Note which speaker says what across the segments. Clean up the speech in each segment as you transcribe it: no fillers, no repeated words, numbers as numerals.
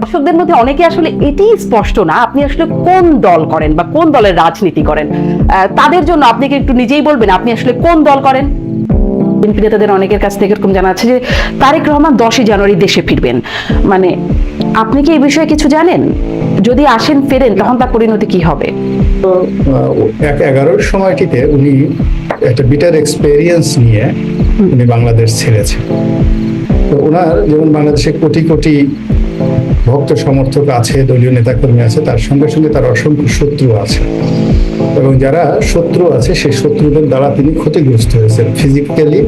Speaker 1: দর্শকদের মধ্যে অনেকে আসলে এটি স্পষ্ট না আপনি আসলে কোন দল করেন বা কোন দলের রাজনীতি করেন। তাদের জন্য আপনি কি একটু নিজেই বলবেন আপনি আসলে কোন দল করেন? বিএনপি নেতাদের অনেকের কাছ থেকে এরকম জানা আছে যে তারেক রহমান 10 জানুয়ারি দেশে ফিরবেন, মানে আপনি কি এই বিষয়ে কিছু জানেন? যদি আসেন ফেরেন তখন তার পরিণতি কি হবে?
Speaker 2: 11 সময়টিতে উনি একটা বিটার এক্সপেরিয়েন্স নিয়ে উনি বাংলাদেশ ছেড়েছেন। তো ওনার যেমন বাংলাদেশে কোটি কোটি ভক্ত সমর্থক আছে, দলীয় নেতাকর্মী আছে, তার সঙ্গে সঙ্গে তার অসংখ্য শত্রু আছে, এবং যারা শত্রু আছে সেই শত্রুদের দ্বারা তিনি ক্ষতিগ্রস্ত হয়েছেন physically,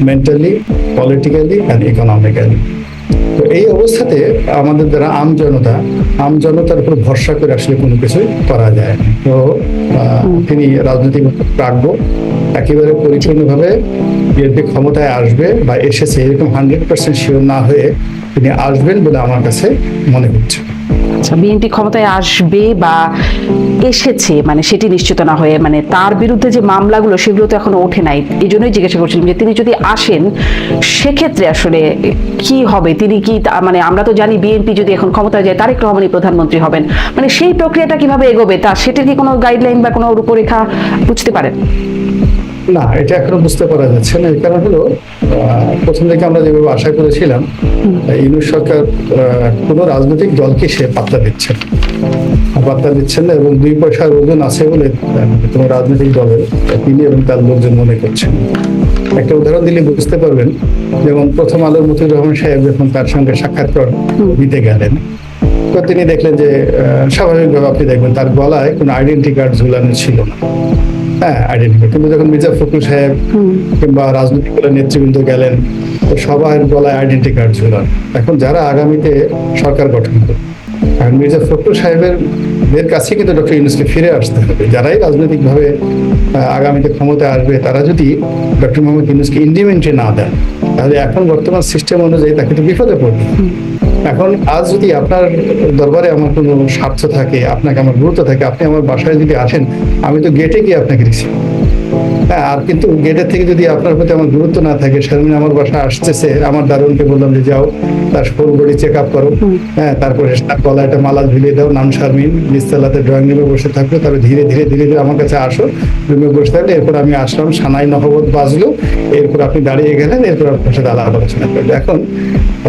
Speaker 2: mentally, politically and economically. তো এই অবস্থাতে আমাদের দ্বারা আমজনতার উপর ভরসা করে আসলে কোনো কিছুই করা যায় না। তো তিনি রাজনৈতিক প্রাজ্ঞ, একেবারে পরিচ্ছন্নভাবে বিএনপি ক্ষমতায় আসবে বা এসেছে এরকম 100% শিওর না হয়ে তিনি আসবেন বলে আমার কাছে মনে হচ্ছে।
Speaker 1: আচ্ছা, বিএনপি ক্ষমতায় আসবে বা এসেছে মানে সেটি নিশ্চিত না হয়ে, মানে তার বিরুদ্ধে যে মামলাগুলো সেগুলো তো এখনো ওঠে নাই, এই জন্যই জিজ্ঞাসা করছিলাম যে তিনি যদি আসেন সেক্ষেত্রে আসলে কি হবে? তিনি কি মানে আমরা তো জানি বিএনপি যদি এখন ক্ষমতায় যায় তারেক রহমানই প্রধানমন্ত্রী হবেন, মানে সেই প্রক্রিয়াটা কিভাবে এগোবে তা সেটার কি কোনো গাইডলাইন বা কোনো রূপরেখা বুঝতে পারেন?
Speaker 2: না, এটা এখনো বুঝতে পারা যাচ্ছে না। এই কারণ হলো প্রথম থেকে আমরা যেভাবে আশা করেছিলাম ইউনূস সরকার কোনো রাজনৈতিক দলকে সে পাত্তা দিচ্ছেন না, এবং 2 পয়সার ওজন আছে বলে কোনো রাজনৈতিক দলের তিনি এবং তার লোকজন মনে করছেন। একটা উদাহরণ দিলে বুঝতে পারবেন, যেমন প্রথম আলোর মতিউর রহমান সাহেব যখন তার সঙ্গে সাক্ষাৎকার দিতে গেলেন, তো তিনি দেখলেন যে স্বাভাবিকভাবে আপনি দেখবেন তার গলায় কোনো আইডেন্টি কার্ড ঝুলানো ছিল না। হ্যাঁ, আইডেন্টি। কিন্তু যখন মির্জা ফখরুল সাহেব কিংবা রাজনৈতিক দলের নেতৃবৃন্দ গেলেন, তো সবার গলায় আইডেন্টি কার্ড ঝুলান। এখন যারা আগামীতে সরকার গঠন করবে, এখন মির্জা ফখরুল সাহেবের কাছে কিন্তু ডক্টর ইউনূসকে ফিরে আসতে হবে। যারাই রাজনৈতিকভাবে আগামীতে ক্ষমতায় আসবে তারা যদি ডক্টর মোহাম্মদ ইউনূসকে ইন্ডিমেন্টরি না দেন, তাহলে এখন বর্তমান সিস্টেম অনুযায়ী তাকে তো বিপদে পড়বে। এখন আজ যদি আপনার দরবারে আমার কোনো স্বার্থ থাকে, আপনাকে আমার গুরুত্ব থাকে, আপনি আমার বাসায় যদি আসেন, আমি তো গেটে গিয়ে আপনাকে রিসিভ, হ্যাঁ, আর কিন্তু গেটের থেকে যদি আপনার প্রতি আমার গুরুত্ব না থাকে, শারমিন আমার বাসায় আসতেছে, আমার দারুণকে বললাম যে যাও তার ফুল বডি চেক আপ করো, হ্যাঁ, তারপরে তার গলায় একটা মালা ঝুলিয়ে দাও, নাম শারমিন, নিচতলাতে ড্রয়িং রুমে বসে থাকলো, তারপরে ধীরে ধীরে ধীরে ধীরে আমার কাছে আসো, রুমে বসে থাকলে, এরপর আমি আসলাম, সানাই নহবত বাজলো, এরপর আপনি দাঁড়িয়ে গেলেন, এরপর আপনার সাথে আলাপ আলোচনা করলো। এখন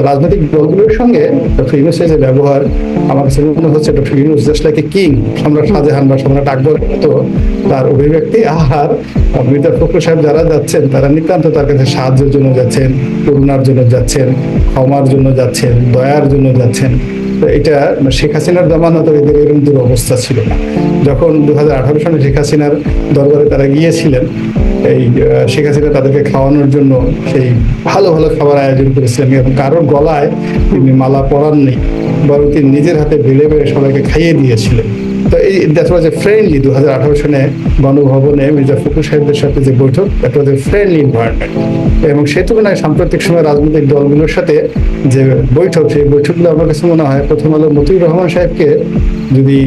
Speaker 2: রাজনৈতিক দলগুলোর সঙ্গে ডক্টর ইউনূসের যে ব্যবহার, আমার কাছে মনে হচ্ছে doctor Yunus just like a king, সম্রাট শাহজাহান বা সম্রাট আকবর মতো তার অভিব্যক্তি। আর মির্জা ফখরুল সাহেব যারা যাচ্ছেন তারা নিতান্ত তার কাছে সাহায্যের জন্য যাচ্ছেন, করুণার জন্য যাচ্ছেন, ক্ষমার জন্য যাচ্ছেন, দয়ার জন্য যাচ্ছেন। তো এটা শেখ হাসিনার জামানাতে এদের এরকম দুরবস্থা ছিল না। যখন 2018 সালে শেখ হাসিনার দরবারে তারা গিয়েছিলেন, এই শেখ হাসিনা তাদেরকে খাওয়ানোর জন্য সেই ভালো ভালো খাবার আয়োজন করেছিলেন, এবং কারোর গলায় তিনি মালা পরাননি, বরং তিনি নিজের হাতে বেলে বেলে সবাইকে খাইয়ে দিয়েছিলেন। তো এই দ্যাট ওয়াজ এ ফ্রেন্ডলি 2018 সালে গণভবনে মির্জা ফখরুল সাহেবদের সাথে যে বৈঠক, that was A friendly environment. এবং সেই তুলনায় সাম্প্রতিক সময় রাজনৈতিক দলগুলোর সাথে যে বৈঠক, সেই বৈঠকগুলো আমার কাছে মনে হয় প্রথম আলো মতিউর রহমান সাহেবকে যদি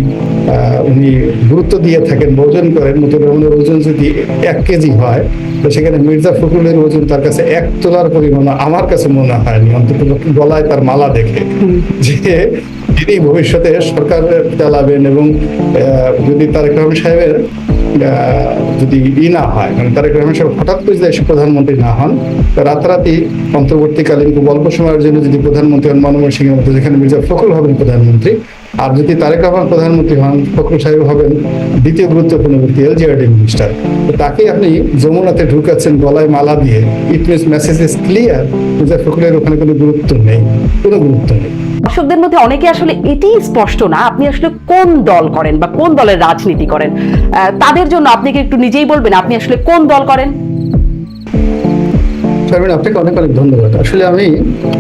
Speaker 2: উনি গুরুত্ব দিয়ে থাকেন, ওজন করেন, মতিউর রহমানের ওজন যদি 1 কেজি হয়, তো সেখানে মির্জা ফখরুলের ওজন তার কাছে 1 তোলার পরিমাণ আমার কাছে মনে হয়নি, অন্তত গলায় তার মালা দেখে, যে তিনি ভবিষ্যতে সরকার চালাবেন। এবং যদি তারেক রহমান সাহেবের যদি না হয়, মানে তারেক রহমান সাহেব হঠাৎ করে যদি প্রধানমন্ত্রী না হন, রাতারাতি অন্তর্বর্তীকালীন খুব অল্প সময়ের জন্য যদি প্রধানমন্ত্রী হন মনমোহন সিংহের মতো, যেখানে মির্জা ফখরুল হবেন প্রধানমন্ত্রী, আর যদি তারেক রহমান প্রধানমন্ত্রী হন, ফখরুল সাহেব হবেন দ্বিতীয় গুরুত্বপূর্ণ ব্যক্তি, এলজিআরডি মিনিস্টার। তো তাকে আপনি যমুনাতে ঢুকাচ্ছেন গলায় মালা দিয়ে, it means message is clear, Mirza ফখরুলের ওখানে কোনো গুরুত্ব নেই।
Speaker 1: দর্শকদের মধ্যে অনেকে আসলে এটি স্পষ্ট না আপনি আসলে কোন দল করেন বা কোন দলের রাজনীতি করেন। তাদের জন্য আপনি কি একটু নিজেই বলবেন আপনি আসলে কোন দল করেন?
Speaker 2: শারমিন, আপনাকে অনেক অনেক ধন্যবাদ। আসলে আমি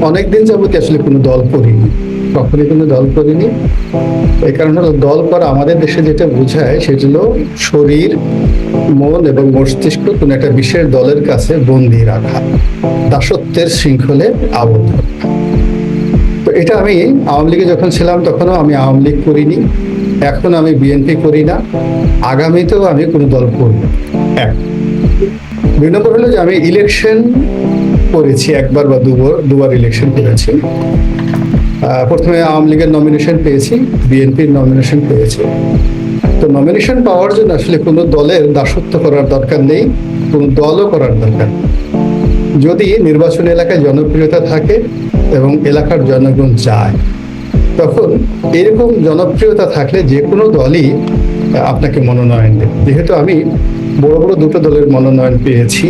Speaker 2: অনেকদিন যাবত আসলে কোনো দল করিনি, কখনই কোনো দল করিনি। এই কারণে দল করা আমাদের দেশে যেটা বোঝায় সেটা হলো শরীর, মন এবং মস্তিষ্ক কোনো একটা বিশেষ দলের কাছে বন্দী রাখা, দাসত্বের শৃঙ্খলে আবদ্ধ। তো এটা আমি আওয়ামী লীগে যখন ছিলাম তখনও আমি আওয়ামী লীগ করিনি, এখন আমি বিএনপি করি না, আগামীতেও আমি কোনো দল করব। 1 2 নম্বর হলো যে আমি ইলেকশন করেছি, 1বার বা 2বার ইলেকশন করেছি। প্রথমে আওয়ামী লীগের নমিনেশন পেয়েছি, বিএনপির নমিনেশন পেয়েছি। তো নমিনেশন পাওয়ার জন্য আসলে কোনো দলের দাসত্ব করার দরকার নেই, কোনো দলও করার দরকার নেই। যদি নির্বাচন এলাকায় জনপ্রিয়তা থাকে এবং এলাকার জনগণ চায়, তখন এরকম জনপ্রিয়তা থাকলে যে কোনো দলই আপনাকে মনোনয়ন দেবে। যেহেতু আমি বড় বড় দুটো দলের মনোনয়ন পেয়েছি,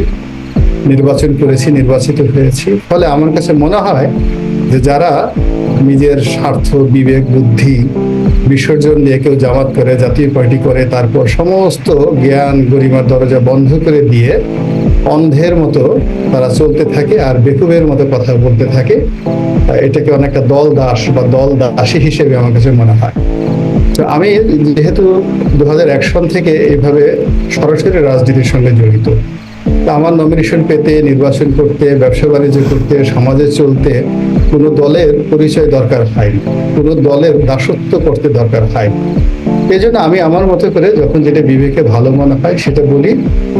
Speaker 2: নির্বাচন করেছি, নির্বাচিত হয়েছি, ফলে আমার কাছে মনে হয় যে যারা নিজের স্বার্থ, বিবেক, বুদ্ধি বিসর্জন দিয়ে কেউ জামাত করে, জাতীয় পার্টি করে, তারপর সমস্ত জ্ঞান গরিমার দরজা বন্ধ করে দিয়ে অন্ধের মতো তারা চলতে থাকে আর বেকুবের মতো কথা বলতে থাকে, এটাকে অনেকটা দল দাস বা দল দাসী হিসেবে আমার কাছে মনে হয়। তো আমি যেহেতু 2001 সাল থেকে এইভাবে সরাসরি রাজনীতির সঙ্গে জড়িত, তা আমার নমিনেশন পেতে, নির্বাচন করতে, ব্যবসা বাণিজ্য করতে, সমাজে চলতে কোনো দলের পরিচয় দরকার হয়নি, কোনো দলের দাসত্ব করতে দরকার হয়নি। এই জন্য আমি আমার মতো করে যখন যেটা বিবেকে ভালো মনে হয় সেটা বলি,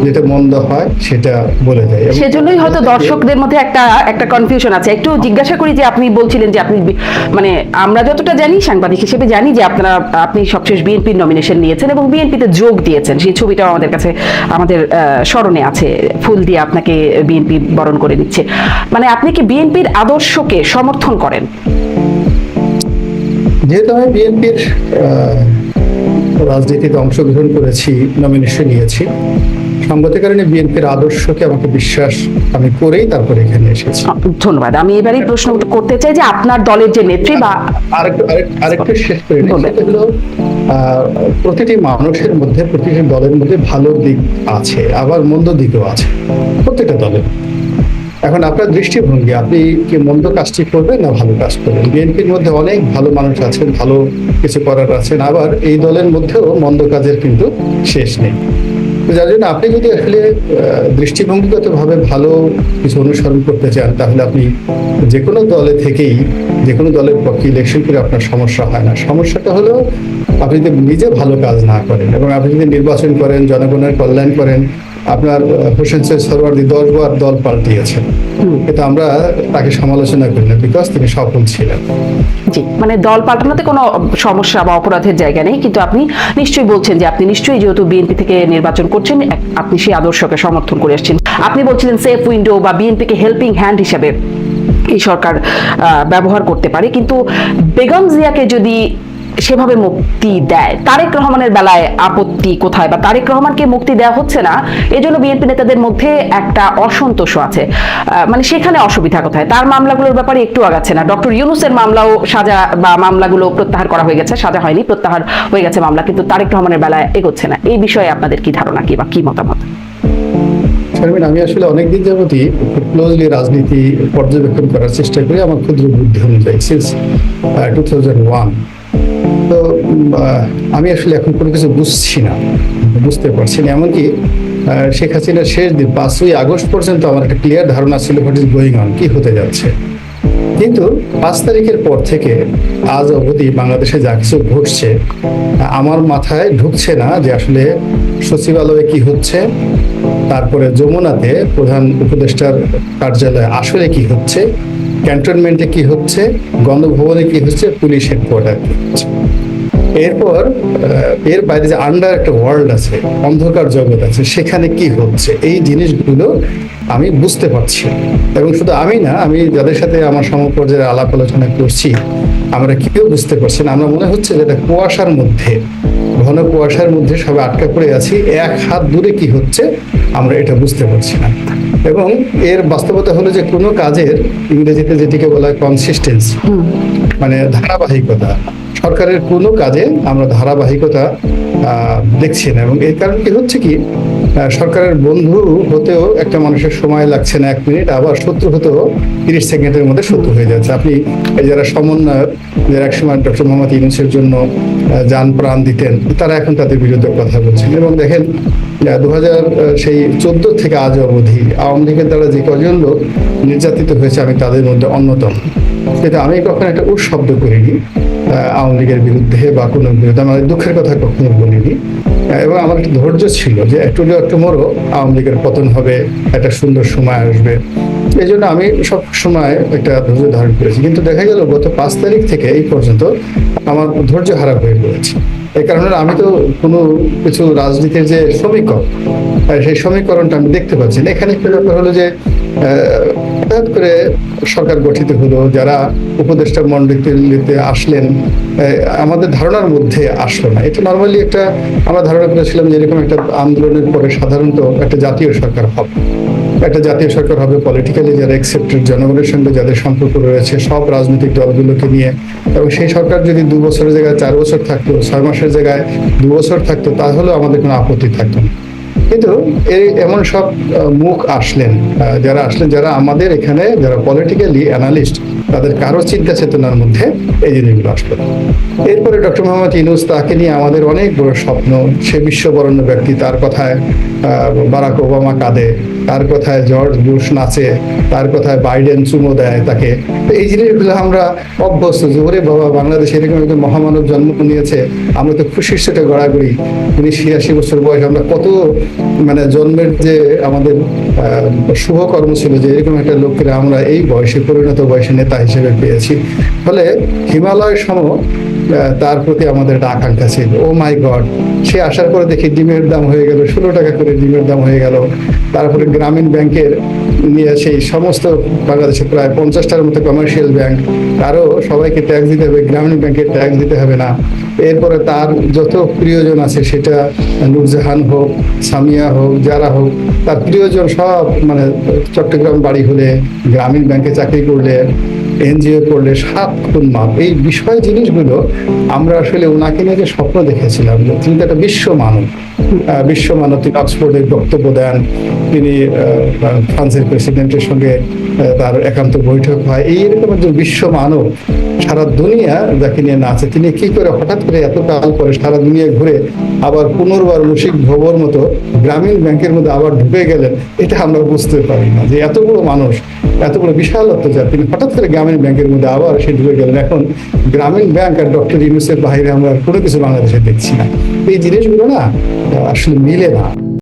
Speaker 2: যেটা মন্দ হয় সেটা বলে যাই।
Speaker 1: সেজন্যই হয়তো দর্শকদের মধ্যে একটা কনফিউশন আছে। একটু জিজ্ঞাসা করি যে আপনি বলছিলেন যে আপনি মানে আমরা যতটা জানি, সাংবাদিক হিসেবে জানি যে আপনি সবশেষ বিএনপির নমিনেশন নিয়েছেন এবং বিএনপিতে যোগ দিয়েছেন। সেই ছবিটাও আমাদের কাছে আমাদের স্মরণে আছে, ফুল দিয়ে আপনাকে বিএনপি বরণ করে নিচ্ছে। মানে আপনি কি বিএনপির আদর্শকে সমর্থন করেন?
Speaker 2: যেহেতু আমি বিএনপির রাজনীতিতে অংশগ্রহণ করেছি, নমিনেশন নিয়েছি, সঙ্গতের কারণে বিএনপির আদর্শকে আমাকে বিশ্বাস আমি করেই তারপরে এখানে এসেছি।
Speaker 1: ধন্যবাদ। আমি এবারেই প্রশ্ন করতে চাই যে আপনার দলের যে নেত্রী বা
Speaker 2: আরেকটু শেষ করে নিই, সেটা হলো প্রতিটি মানুষের মধ্যে, প্রতিটি দলের মধ্যে ভালো দিক আছে, আবার মন্দ দিকও আছে প্রত্যেকটা দলের। এখন আপনার দৃষ্টিভঙ্গি, আপনি কি মন্দ কাজটি করবেন না ভালো কাজ করবেন। বিএনপির মধ্যে অনেক ভালো মানুষ আছেন, ভালো কিছু করার আছেন, আবার এই দলের মধ্যেও মন্দ কাজের কিন্তু শেষ নেই। যার জন্য আপনি যদি আসলে দৃষ্টিভঙ্গিগতভাবে ভালো কিছু অনুসরণ করতে চান, তাহলে আপনি যে কোনো দলে থেকেই, যে কোনো দলের পক্ষে ইলেকশন করে আপনার সমস্যা হয় না। সমস্যাটা হলো আপনি যদি নিজে ভালো কাজ না করেন এবং আপনি যদি নির্বাচন করেন, জনগণের কল্যাণ করেন। আপনার হোসেন সৈয়দ সরওয়ার্দী 10 বার দল পাল্টিয়েছেন, কিন্তু আমরা তাকে সমালোচনা করি না, বিকজ তিনি সফল ছিলেন।
Speaker 1: জি, মানে দল পাল্টানোতে কোনো সমস্যা বা অপরাধের জায়গা নেই, কিন্তু আপনি নিশ্চয়ই বলছেন যে আপনি নিশ্চয়ই যেহেতু বিএনপি থেকে নির্বাচন করছেন, আপনি সেই আদর্শকে সমর্থন করে আসছেন। আপনি বলছিলেন সেফ উইন্ডো বা বিএনপিকে হেল্পিং হ্যান্ড হিসেবে এই সরকার ব্যবহার করতে পারে, কিন্তু বেগম জিয়াকে যদি সেভাবে মুক্তি দেয়, তারেক রহমানের বেলায় আপত্তি কোথায়? বা তারেক রহমানকে মুক্তি দেওয়া হচ্ছে না, এজন্য বিএনপি নেতাদের মধ্যে একটা অসন্তোষ আছে, মানে সেখানে অসুবিধা কোথায়? তার মামলাগুলোর ব্যাপারে একটু আগাচ্ছে না। ডক্টর ইউনূসের মামলাও সাজা বা মামলাগুলো প্রত্যাহার করা হয়ে গেছে, সাজা হয়নি, প্রত্যাহার হয়ে গেছে মামলা, কিন্তু তারেক রহমানের বেলায় এগোচ্ছে না। এই বিষয়ে আপনাদের কি ধারণা, কি বা কি মতামত?
Speaker 2: শারমিন, আমি আসলে অনেকদিন যাবতই ক্লোজলি রাজনীতি পর্যবেক্ষণ করার চেষ্টা করি আমার ক্ষুদ্র বুদ্ধি অনুযায়ী, সিন্স 2001। তো আমি আসলে এখন কোনো কিছু বুঝতে পারছি না। এমনকি শেখ হাসিনার শেষ দিন 5ই আগস্ট পর্যন্ত আমার একটা ক্লিয়ার ধারণা ছিল হোয়াট ইজ গোয়িং অন, কি হতে যাচ্ছে। কিন্তু 5 তারিখের পর থেকে আজ অবধি বাংলাদেশে যা কিছু ঘটছে, আমার মাথায় ঢুকছে না যে আসলে সচিবালয়ে কি হচ্ছে, তারপরে যমুনাতে প্রধান উপদেষ্টার কার্যালয়ে আসলে কি হচ্ছে, ক্যান্টনমেন্টে কি হচ্ছে, গণভবনে কি হচ্ছে, পুলিশ হেডকোয়ার্টার কি হচ্ছে। এরপর এর বাইরে যে আন্ডার একটা ওয়ার্ল্ড আছে, অন্ধকার জগৎ আছে, সেখানে কি হচ্ছে, এই জিনিসগুলো আমি বুঝতে পারছি। এবং শুধু আমি না, আমি যাদের সাথে আমার সমপর্যায়ে আলাপ আলোচনা করছি, আমরা কেউ বুঝতে পারছি না। আমরা মনে হচ্ছে যে এটা কুয়াশার মধ্যে, ঘন কুয়াশার মধ্যে সবাই আটকা পড়ে আছি, এক হাত দূরে কি হচ্ছে আমরা এটা বুঝতে পারছি না। এবং এর বাস্তবতা হলো যে কোনো কাজের ইংরেজিতে যেটিকে বলা হয় কনসিস্টেন্সি, মানে ধারাবাহিকতা। সরকারের কোনো কাজে আমরা ধারাবাহিকতা দেখছি না। এবং এর কারণ কি হচ্ছে কি, সরকারের বন্ধু হতেও একটা মানুষের সময় লাগছে না 1 মিনিট, আবার শত্রু হতেও 30 সেকেন্ডের মধ্যে শত্রু হয়ে যাচ্ছে। আপনি যারা সমন্বয়ক, যারা একসময় ডক্টর মোহাম্মদ ইউনূসের জন্য যান প্রাণ দিতেন, তারা এখন তাদের বিরুদ্ধে কথা বলছেন। এবং দেখেন 2014 থেকে আজ অবধি আওয়ামী লীগের দ্বারা যে কজন লোক নির্যাতিত হয়েছে, আমি তাদের মধ্যে অন্যতম। কিন্তু আমি কখনো একটা শব্দ করিনি আওয়ামী লীগের বিরুদ্ধে বা কোনো বিরুদ্ধে, আমার দুঃখের কথা কখনো বলিনি। এবং আমার একটা ধৈর্য ছিল যে একটু মরো, আওয়ামী লীগের পতন হবে, একটা সুন্দর সময় আসবে। এই জন্য আমি সব সময় একটা ধৈর্য ধারণ করেছি, কিন্তু দেখা গেল গত 5 তারিখ থেকে এই পর্যন্ত আমার ধৈর্য হারা হয়ে পড়েছে। এই কারণে আমি তো কোনো কিছু রাজনীতির যে সমীকরণ, সেই সমীকরণটা আমি দেখতে পাচ্ছি না। এখানে একটা ব্যাপার হলো যে হঠাৎ করে সরকার গঠিত হলো, যারা উপদেষ্টা মণ্ডলীতে আসলেন আমাদের ধারণার মধ্যে আসলো না। এটা নর্মালি একটা আমরা ধারণা করেছিলাম যে এরকম একটা আন্দোলনের পরে সাধারণত একটা জাতীয় সরকার হবে, একটা জাতীয় সরকার হবে পলিটিক্যালি যারা অ্যাকসেপ্টেড, জনগণের সঙ্গে যাদের সম্পর্ক রয়েছে সব রাজনৈতিক দলগুলোকে নিয়ে, এবং সেই সরকার যদি 2 বছরের জায়গায় 4 বছর থাকতো, 6 মাসের জায়গায় 2 বছর থাকতো, তাহলেও আমাদের কোনো আপত্তি থাকতো না। কিন্তু এমন সব মুখ আসলেন, যারা আমাদের এখানে যারা পলিটিক্যালি অ্যানালিস্ট, তাদের কারো চিন্তা চেতনার মধ্যে এই জিনিসগুলো আসলো। এরপরে ডক্টর মোহাম্মদ ইউনূস, তাকে নিয়ে আমাদের অনেক বড় স্বপ্ন, সে বিশ্ববরেণ্য ব্যক্তি, তার কথায় বারাক ওবামা কাঁদে, তার কথায় জর্জ বুশ নাচে, তার কথায় বাইডেন চুমো দেয় তাকে। এই জিনিসগুলো আমরা অভ্যস্ত যে ওরে বাবা, বাংলাদেশ এরকম একজন মহামানব জন্ম নিয়েছে, আমরা তো খুশির সাথে গড়াগড়ি। উনি 86 বছর বয়স, আমরা কত মানে জন্মের যে আমাদের শুভকর্ম ছিল যে এরকম একটা লোককে আমরা এই বয়সে, পরিণত বয়সে নেতা হিসেবে পেয়েছি। ফলে হিমালয় সম তার প্রতি আমাদের একটা আকাঙ্ক্ষা ছিল। ও মাই গড, সে আসার পরে দেখি ডিমের দাম হয়ে গেল 16 টাকা করে, ডিমের দাম হয়ে গেল। তারপরে গ্রামীণ ব্যাংকের নিয়ে সেই সমস্ত বাংলাদেশে প্রায় 50টার মতো কমার্শিয়াল ব্যাংক, তারও সবাইকে ট্যাক্স দিতে হবে, গ্রামীণ ব্যাংকের ট্যাক্স দিতে হবে না। এরপরে তার যত প্রিয়জন আছে, সেটা নূরজাহান হোক, সামিয়া হোক, যারা হোক, তার প্রিয়জন সব মানে চট্টগ্রাম বাড়ি হলে, গ্রামীণ ব্যাংকে চাকরি করলে, এনজিও করলে 7 খুন মাপ। এই বিষয় জিনিসগুলো আমরা আসলে ওনাকে নিয়ে যে স্বপ্ন দেখেছিলাম, তিনি তো একটা বিশ্ব মানব, তিনি অক্সফোর্ডের বক্তব্য দেন, তিনি ফ্রান্সের প্রেসিডেন্টের সঙ্গে তার একান্ত বৈঠক হয়, এইরকম একজন বিশ্ব মানব, সারা দুনিয়া যাকে নিয়ে নাচে, তিনি কি করে হঠাৎ করে এত কাল পরে সারা দুনিয়া ঘুরে আবার পুনর্বার রসিক ভবর মতো গ্রামীণ ব্যাংকের মধ্যে আবার ঢুকে গেলেন? এটা আমরা বুঝতে পারি না যে এত বড় মানুষ, এত বড় বিশালত্ব, যা তিনি হঠাৎ করে গ্রামীণ ব্যাংকের মধ্যে আবার সে ঢুকে গেলেন। এখন গ্রামীণ ব্যাংক আর ডক্টর ইউনূসের বাইরে আমরা কোনো কিছু বাংলাদেশে দেখছি না। এই জিনিসগুলো না আসলে মিলে না।